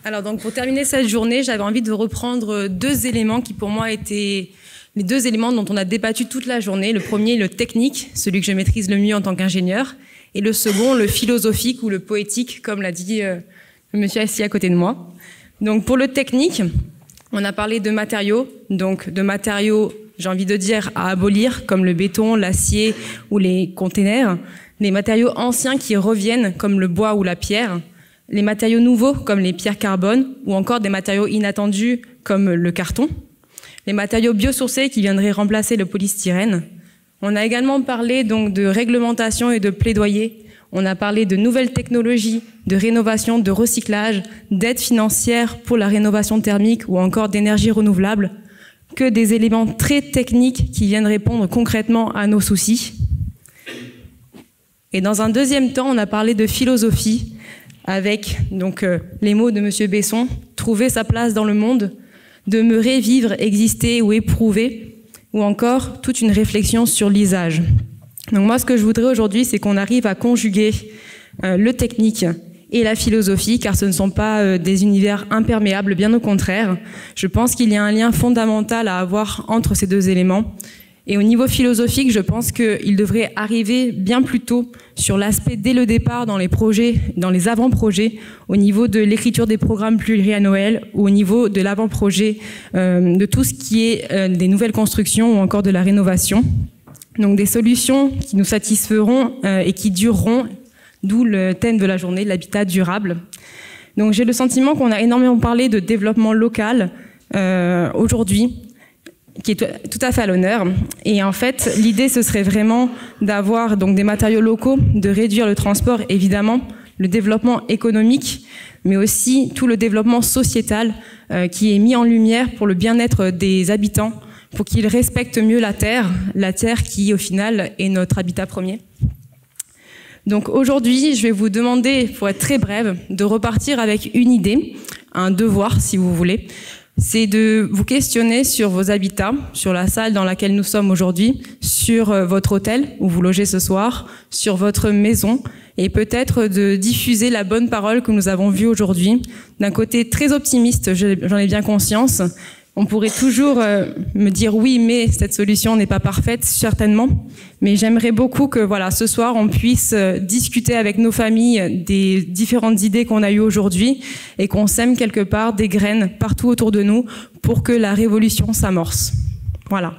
Alors donc pour terminer cette journée, j'avais envie de reprendre deux éléments qui pour moi étaient les deux éléments dont on a débattu toute la journée. Le premier, le technique, celui que je maîtrise le mieux en tant qu'ingénieur, et le second, le philosophique ou le poétique, comme l'a dit le monsieur assis à côté de moi. Donc pour le technique, on a parlé de matériaux, donc de matériaux, j'ai envie de dire, à abolir, comme le béton, l'acier ou les containers, les matériaux anciens qui reviennent, comme le bois ou la pierre, les matériaux nouveaux, comme les pierres carbone, ou encore des matériaux inattendus, comme le carton, les matériaux biosourcés qui viendraient remplacer le polystyrène. On a également parlé donc de réglementation et de plaidoyer. On a parlé de nouvelles technologies, de rénovation, de recyclage, d'aides financières pour la rénovation thermique ou encore d'énergie renouvelable, que des éléments très techniques qui viennent répondre concrètement à nos soucis. Et dans un deuxième temps, on a parlé de philosophie avec donc les mots de monsieur Besson, trouver sa place dans le monde, demeurer, vivre, exister ou éprouver, ou encore toute une réflexion sur l'usage. Donc moi, ce que je voudrais aujourd'hui, c'est qu'on arrive à conjuguer le technique et la philosophie, car ce ne sont pas des univers imperméables, bien au contraire. Je pense qu'il y a un lien fondamental à avoir entre ces deux éléments. Et au niveau philosophique, je pense qu'il devrait arriver bien plus tôt sur l'aspect dès le départ dans les projets, dans les avant-projets, au niveau de l'écriture des programmes pluriannuels ou au niveau de l'avant-projet de tout ce qui est des nouvelles constructions ou encore de la rénovation. Donc des solutions qui nous satisferont et qui dureront, d'où le thème de la journée, l'habitat durable. Donc j'ai le sentiment qu'on a énormément parlé de développement local aujourd'hui, qui est tout à fait à l'honneur. Et en fait, l'idée, ce serait vraiment d'avoir donc des matériaux locaux, de réduire le transport, évidemment, le développement économique, mais aussi tout le développement sociétal qui est mis en lumière pour le bien-être des habitants, pour qu'ils respectent mieux la terre qui, au final, est notre habitat premier. Donc aujourd'hui, je vais vous demander, pour être très brève, de repartir avec une idée, un devoir, si vous voulez. C'est de vous questionner sur vos habitats, sur la salle dans laquelle nous sommes aujourd'hui, sur votre hôtel où vous logez ce soir, sur votre maison, et peut-être de diffuser la bonne parole que nous avons vue aujourd'hui. D'un côté très optimiste, j'en ai bien conscience. On pourrait toujours me dire oui, mais cette solution n'est pas parfaite, certainement. Mais j'aimerais beaucoup que voilà, ce soir, on puisse discuter avec nos familles des différentes idées qu'on a eues aujourd'hui et qu'on sème quelque part des graines partout autour de nous pour que la révolution s'amorce. Voilà.